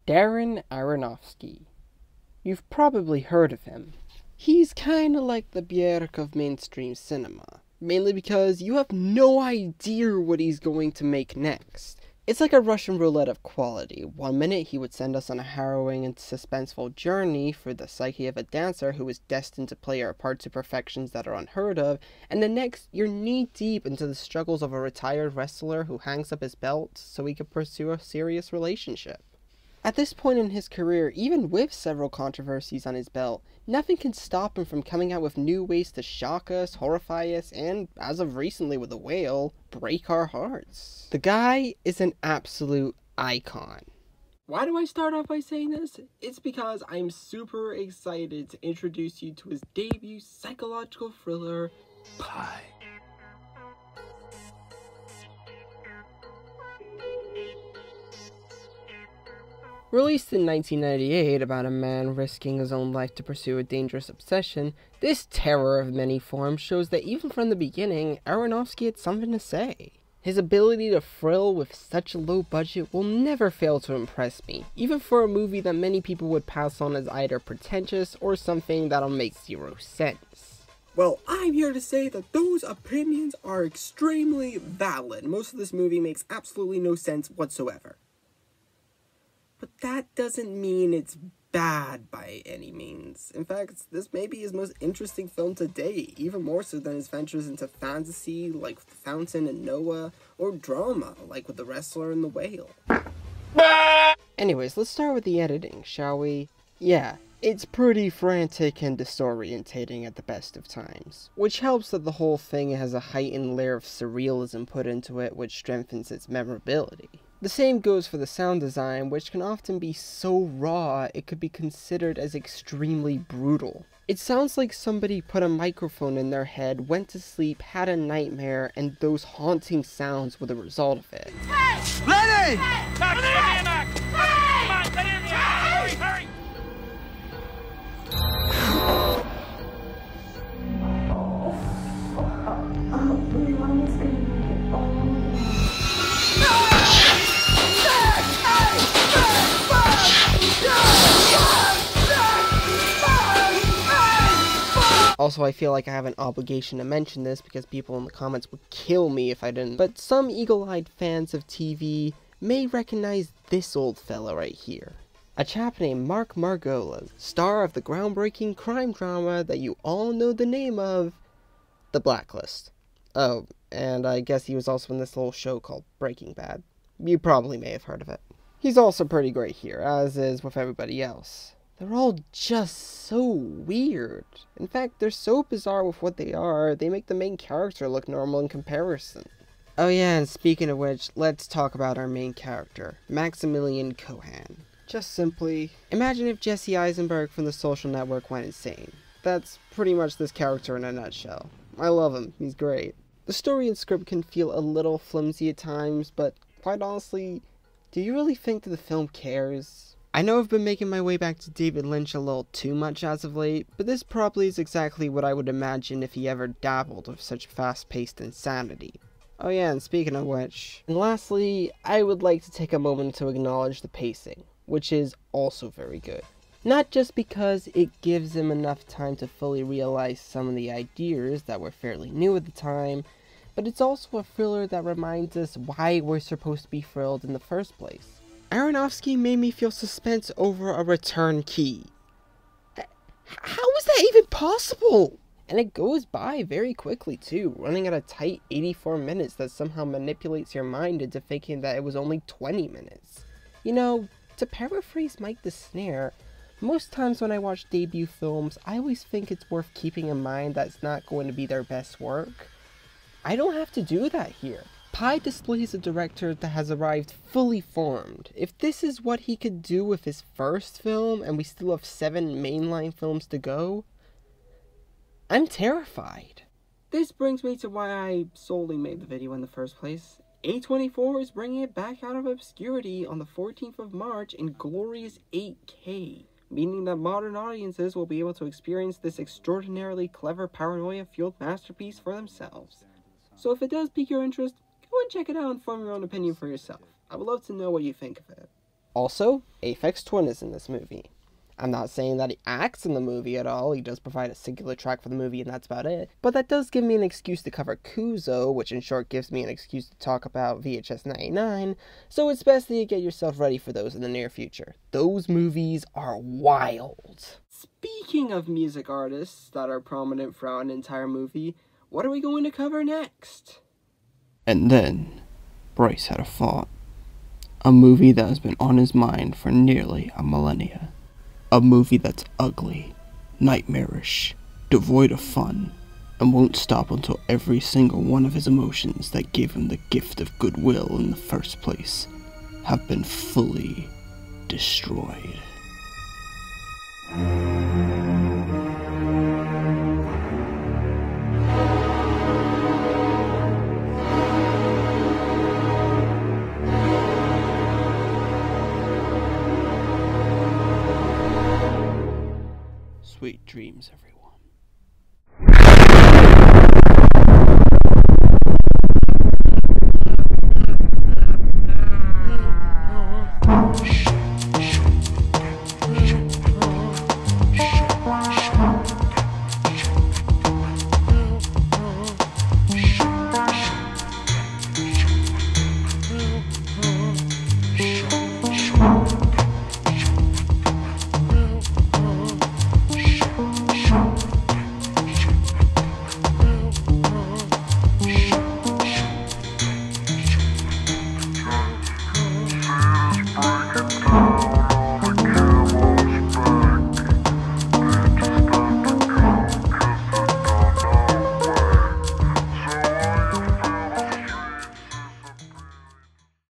Darren Aronofski. You've probably heard of him. He's kinda like the Björk of mainstream cinema, mainly because you have no idea what he's going to make next. It's like a Russian roulette of quality. One minute he would send us on a harrowing and suspenseful journey for the psyche of a dancer who is destined to play her part to perfections that are unheard of, and the next you're knee-deep into the struggles of a retired wrestler who hangs up his belt so he can pursue a serious relationship. At this point in his career, even with several controversies on his belt, nothing can stop him from coming out with new ways to shock us, horrify us, and, as of recently with The Whale, break our hearts. The guy is an absolute icon. Why do I start off by saying this? It's because I'm super excited to introduce you to his debut psychological thriller, Pi. Released in 1998 about a man risking his own life to pursue a dangerous obsession, this terror of many forms shows that even from the beginning, Aronofsky had something to say. His ability to thrill with such a low budget will never fail to impress me, even for a movie that many people would pass on as either pretentious or something that'll make zero sense. Well, I'm here to say that those opinions are extremely valid. Most of this movie makes absolutely no sense whatsoever. But that doesn't mean it's bad by any means. In fact, this may be his most interesting film to date, even more so than his ventures into fantasy, like The Fountain and Noah, or drama, like with The Wrestler and The Whale. Anyways, let's start with the editing, shall we? Yeah, it's pretty frantic and disorientating at the best of times, which helps that the whole thing has a heightened layer of surrealism put into it, which strengthens its memorability. The same goes for the sound design, which can often be so raw it could be considered as extremely brutal. It sounds like somebody put a microphone in their head, went to sleep, had a nightmare, and those haunting sounds were the result of it. Hey! Lenny! Hey! Come on, get in here! Hurry, hurry! Also, I feel like I have an obligation to mention this because people in the comments would kill me if I didn't, but some eagle-eyed fans of TV may recognize this old fella right here. A chap named Mark Margolis, star of the groundbreaking crime drama that you all know the name of, The Blacklist. Oh, and I guess he was also in this little show called Breaking Bad. You probably may have heard of it. He's also pretty great here, as is with everybody else. They're all just so weird. In fact, they're so bizarre with what they are, they make the main character look normal in comparison. Oh yeah, and speaking of which, let's talk about our main character, Maximilian Cohan. Just simply, imagine if Jesse Eisenberg from The Social Network went insane. That's pretty much this character in a nutshell. I love him, he's great. The story and script can feel a little flimsy at times, but quite honestly, do you really think that the film cares? I know I've been making my way back to David Lynch a little too much as of late, but this probably is exactly what I would imagine if he ever dabbled with such fast-paced insanity. Oh yeah, and speaking of which, and lastly, I would like to take a moment to acknowledge the pacing, which is also very good. Not just because it gives him enough time to fully realize some of the ideas that were fairly new at the time, but it's also a thriller that reminds us why we're supposed to be thrilled in the first place. Aronofsky made me feel suspense over a return key. How is that even possible? And it goes by very quickly too, running at a tight 84 minutes that somehow manipulates your mind into thinking that it was only 20 minutes. You know, to paraphrase Mike the Snare, most times when I watch debut films, I always think it's worth keeping in mind that it's not going to be their best work. I don't have to do that here. Pi displays a director that has arrived fully formed. If this is what he could do with his first film, and we still have 7 mainline films to go, I'm terrified. This brings me to why I solely made the video in the first place. A24 is bringing it back out of obscurity on the 14th of March in glorious 8K, meaning that modern audiences will be able to experience this extraordinarily clever paranoia-fueled masterpiece for themselves. So if it does pique your interest, go and check it out and form your own opinion for yourself. I would love to know what you think of it. Also, Aphex Twin is in this movie. I'm not saying that he acts in the movie at all, he does provide a singular track for the movie and that's about it, but that does give me an excuse to cover Kuzo, which in short gives me an excuse to talk about VHS 99, so it's best that you get yourself ready for those in the near future. Those movies are wild. Speaking of music artists that are prominent throughout an entire movie, what are we going to cover next? And then, Bryce had a thought. A movie that has been on his mind for nearly a millennia. A movie that's ugly, nightmarish, devoid of fun, and won't stop until every single one of his emotions that gave him the gift of goodwill in the first place have been fully destroyed. Sweet dreams, everyone.